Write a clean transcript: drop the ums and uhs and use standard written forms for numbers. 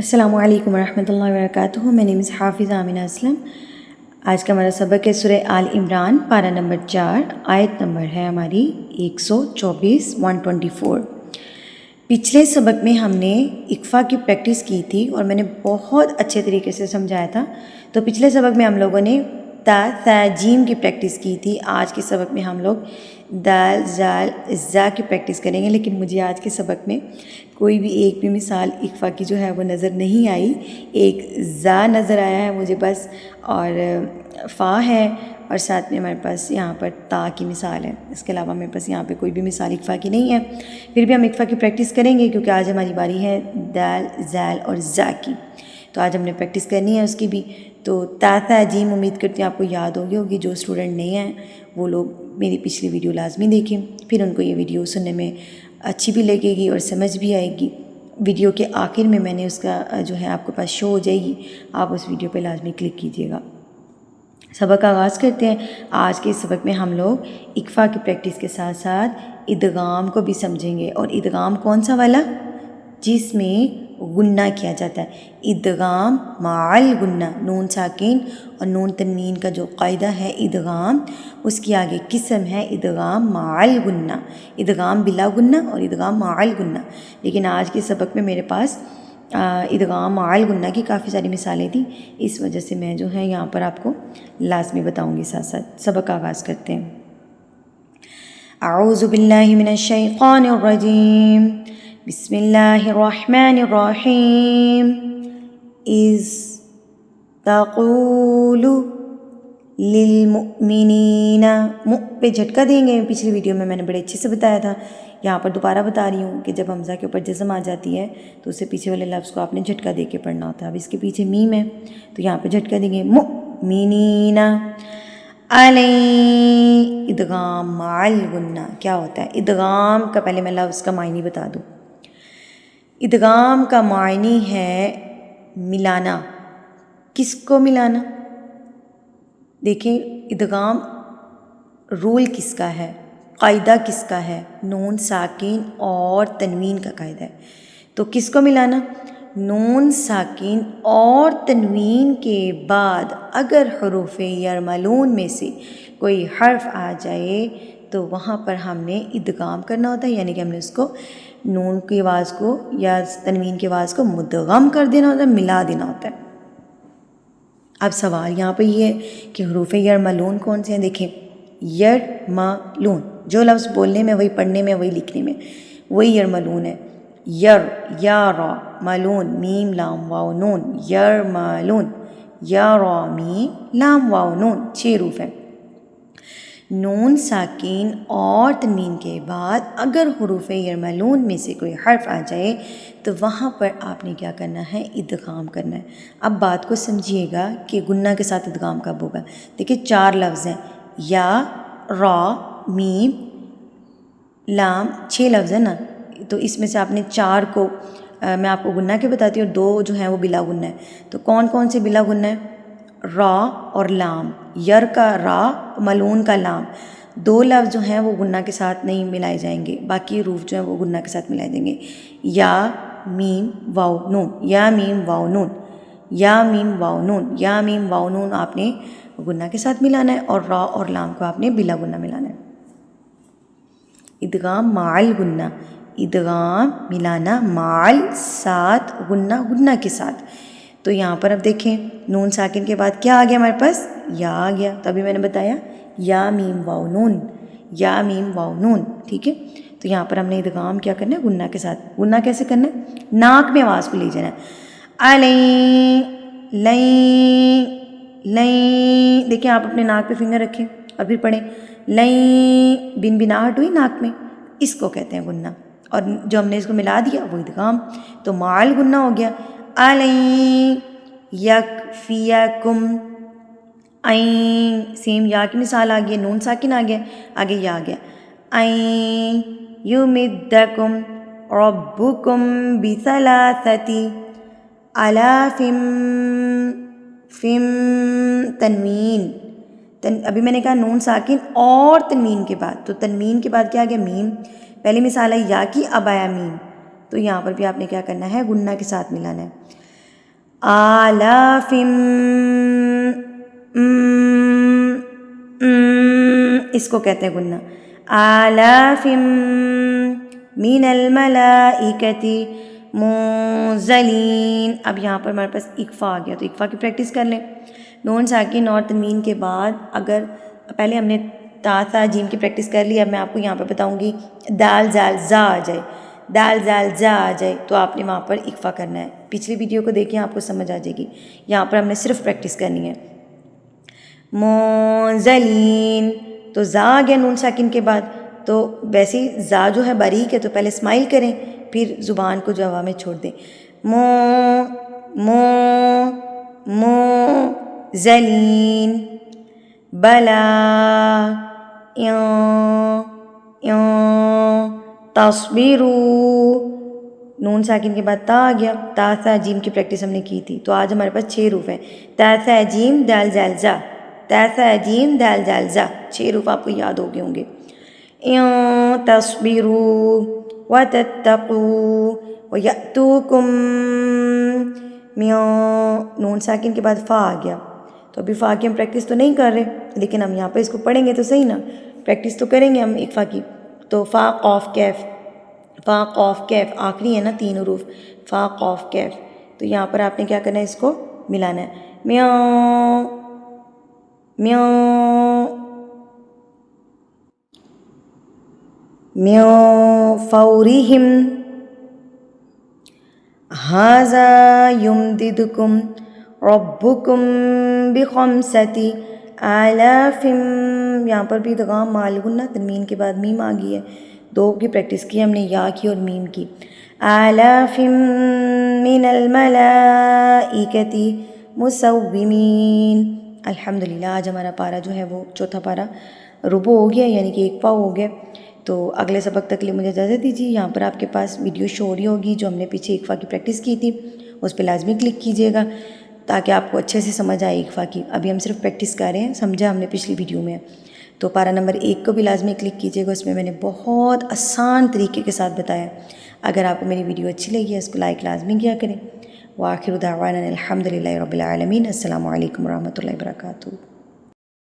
السلام علیکم ورحمۃ اللہ وبرکاتہ. میں نیم حافظ آمینہ اسلم. آج کا ہمارا سبق ہے سورہ آل عمران، پارہ نمبر 4، آیت نمبر ہے ہماری 124 124. پچھلے سبق میں ہم نے اقفا کی پریکٹس کی تھی اور میں نے بہت اچھے طریقے سے سمجھایا تھا. تو پچھلے سبق میں ہم لوگوں نے تا ثا جیم کی پریکٹس کی تھی. آج کے سبق میں ہم لوگ دال زال زا کی پریکٹس کریں گے، لیکن مجھے آج کے سبق میں کوئی بھی ایک بھی مثال اقفا کی جو ہے وہ نظر نہیں آئی. ایک زا نظر آیا ہے مجھے بس، اور فا ہے، اور ساتھ میں ہمارے پاس یہاں پر تا کی مثال ہے. اس کے علاوہ میرے پاس یہاں پہ کوئی بھی مثال اقفا کی نہیں ہے. پھر بھی ہم اقفا کی پریکٹس کریں گے کیونکہ آج ہماری باری ہے دال زال اور زا کی. تو آج ہم نے پریکٹس کرنی ہے اس کی بھی. تو تا ثا جیم امید کرتے ہیں آپ کو یاد ہوگی. جو اسٹوڈنٹ نہیں ہیں وہ لوگ میری پچھلی ویڈیو لازمی دیکھیں، پھر ان کو یہ ویڈیو سننے میں اچھی بھی لگے گی اور سمجھ بھی آئے گی. ویڈیو کے آخر میں نے اس کا جو ہے آپ کے پاس شو ہو جائے گی، آپ اس ویڈیو پہ لازمی کلک کیجیے گا. سبق کا آغاز کرتے ہیں. آج کے سبق میں ہم لوگ اقفا کی پریکٹس کے ساتھ ساتھ ادغام کو بھی سمجھیں گے. اور ادغام کون سا والا؟ جس میں غنہ کیا جاتا ہے. ادغام مع الغنہ، نون ساکن اور نون تنوین کا جو قاعدہ ہے ادغام، اس کی آگے قسم ہے ادغام مع الغنہ، ادغام بلا غنہ اور ادغام مع الغنہ. لیکن آج کے سبق میں میرے پاس ادغام مع الغنہ کی کافی ساری مثالیں تھیں، اس وجہ سے میں جو ہے یہاں پر آپ کو لازمی بتاؤں گی. ساتھ ساتھ سبق کا آغاز کرتے ہیں. اعوذ باللہ من الشیطان الرجیم، بسم اللہ الرحمن الرحیم. اذ تقول للمؤمنین، پہ جھٹکا دیں گے. پچھلی ویڈیو میں نے بڑے اچھے سے بتایا تھا، یہاں پر دوبارہ بتا رہی ہوں کہ جب حمزہ کے اوپر جزم آ جاتی ہے تو اس سے پیچھے والے لفظ کو آپ نے جھٹکا دے کے پڑھنا ہوتا ہے. اب اس کے پیچھے میم ہے تو یہاں پہ جھٹکا دیں گے. مؤمنین علی، ادغام مع الغنہ کیا ہوتا ہے؟ ادغام کا پہلے میں لفظ کا معنی بتا دوں. ادغام کا معنی ہے ملانا. کس کو ملانا؟ دیکھیں ادغام رول کس کا ہے، قاعدہ کس کا ہے؟ نون ساکن اور تنوین کا قاعدہ ہے. تو کس کو ملانا؟ نون ساکن اور تنوین کے بعد اگر حروف یرملون میں سے کوئی حرف آ جائے تو وہاں پر ہم نے ادغام کرنا ہوتا ہے، یعنی کہ ہم نے اس کو نون کی آواز کو یا تنوین کی آواز کو مدغم کر دینا ہوتا ہے، ملا دینا ہوتا ہے. اب سوال یہاں پہ یہ ہے کہ حروف یرملون کون سے ہیں؟ دیکھیں یرملون، جو لفظ بولنے میں وہی پڑھنے میں وہی لکھنے میں وہی یرملون ہے. یر، یا را، ملون، میم لام واو نون، یرملون، یا را میم لام واو نون، 6 حروف ہیں. نون ساکین اور تنوین کے بعد اگر حروف یرملون میں سے کوئی حرف آ جائے تو وہاں پر آپ نے کیا کرنا ہے؟ ادغام کرنا ہے. اب بات کو سمجھیے گا کہ غنہ کے ساتھ ادغام کب ہوگا. دیکھیں 4 لفظ ہیں، یا، را، میم، لام، 6 لفظ ہیں نا. تو اس میں سے آپ نے 4 کو میں آپ کو غنہ کے بتاتی ہوں اور 2 جو ہیں وہ بلا غنہ ہے. تو کون کون سے بلا غنہ ہے؟ را اور لام. یر کا را، ملون کا لام، 2 لفظ جو ہیں وہ غنہ کے ساتھ نہیں ملائے جائیں گے، باقی حروف جو ہیں وہ غنہ کے ساتھ ملائے جائیں گے. یا میم واو نون، یا میم واو نون، یا میم واو نون، یا میم واو نون آپ نے غنہ کے ساتھ ملانا ہے، اور را اور لام کو آپ نے بلا غنہ ملانا ہے. ادغام مع الغنہ، ادغام ملانا، مع ساتھ غنہ، غنہ کے ساتھ. تو یہاں پر اب دیکھیں نون ساکن کے بعد کیا آ گیا ہمارے پاس؟ یا آ گیا. تو ابھی میں نے بتایا یا میم واو نون، یا میم واو نون، ٹھیک ہے. تو یہاں پر ہم نے ادغام کیا کرنا ہے؟ غنہ کے ساتھ. غنہ کیسے کرنا ہے؟ ناک میں آواز کو لے جانا ہے. علی، لئی، لئی. دیکھیں آپ اپنے ناک پہ فنگر رکھیں اور پھر پڑھیں. لئی، بن بناہٹ ہوئی ناک میں، اس کو کہتے ہیں غنہ. اور جو ہم نے اس کو ملا دیا وہ ادغام. تو مع الغنہ ہو گیا. علی یکفیکم، عین، سیم یا کی مثال آ گئی، نون ساکن آ گیا، آگے یا آ گیا. عین یمدکم ربکم بثلاثۃ آلاف، فم، تنوین. ابھی میں نے کہا نون ساکن اور تنوین کے بعد، تو تنوین کے بعد کیا آ گیا؟ میم. پہلی مثال ہے یا کی، اب آیا میم. تو یہاں پر بھی آپ نے کیا کرنا ہے؟ غنہ کے ساتھ ملانا ہے. آلاف اس کو کہتے ہیں گننا. آلاف من الملائکتی منزلین. اب یہاں پر ہمارے پاس اکفا آ گیا، تو اکفا کی پریکٹس کر لیں. نون ساکن اور تنوین کے بعد اگر پہلے ہم نے تا ثا جیم کی پریکٹس کر لی، اب میں آپ کو یہاں پر بتاؤں گی دال زال زا آ جائے، دال زال زا آ جائے تو آپ نے وہاں پر اکفا کرنا ہے. پچھلی ویڈیو کو دیکھیں، آپ کو سمجھ آ جائے گی. یہاں پر ہم نے صرف پریکٹس کرنی ہے. منزلین تو زا آ گیا نون ساکن کے بعد، تو ویسے ہی زا جو ہے باریک ہے تو پہلے اسمائل کریں، پھر زبان کو جو ہوا میں چھوڑ دیں. منزلین بلا تصبروا. نون ساکن کے بعد تا آ گیا. تا ثا جیم کی پریکٹس ہم نے کی تھی، تو آج ہمارے پاس 6 حروف ہیں. تا ثا جیم دال زال زا، تا ثا جیم دال زال زا. 6 حروف آپ کو یاد ہو گئے ہوں گے. تصبروا وتتقوا ویأتوکم نون ساکن کے بعد فا آ گیا. تو ابھی فا کی ہم پریکٹس تو نہیں کر رہے، لیکن ہم یہاں پہ اس کو پڑھیں گے تو صحیح نا، پریکٹس تو کریں گے ہم اکفا کی. تو فا قاف کیف، فا قاف کیف آخری ہے نا 3 حروف، فا قاف کیف. تو یہاں پر آپ نے کیا کرنا ہے، اس کو ملانا ہے. میاں میاں میاں فورہم ھذا یمددکم ربکم بخمسۃ آلاف. یہاں پر بھی ادغام مع الغنہ، تنوین کے بعد میم آ گئی ہے. 2 کی پریکٹس کی ہم نے، یا کی اور میم کی. آلاف من الملائکۃ مسومین. الحمدللہ آج ہمارا پارہ جو ہے وہ چوتھا پارہ ربع ہو گیا، یعنی کہ 1 پا ہو گیا. تو اگلے سبق تک کے لیے مجھے اجازت دیجیے. یہاں پر آپ کے پاس ویڈیو شو ہو رہی ہوگی جو ہم نے پیچھے اکفا کی پریکٹس کی تھی، اس پہ لازمی کلک کیجیے گا تاکہ آپ کو اچھے سے سمجھ آئے اکفا کی. ابھی ہم صرف پریکٹس کر رہے ہیں، سمجھا ہم نے پچھلی ویڈیو میں. تو پارہ نمبر 1 کو بھی لازمی کلک کیجیے گا، اس میں نے بہت آسان طریقے کے ساتھ بتایا. اگر آپ کو میری ویڈیو اچھی لگی ہے اس کو لائک لازمی کیا کریں. وآخر دعوانا الحمدللہ رب العالمین. السلام علیکم ورحمۃ اللہ وبرکاتہ.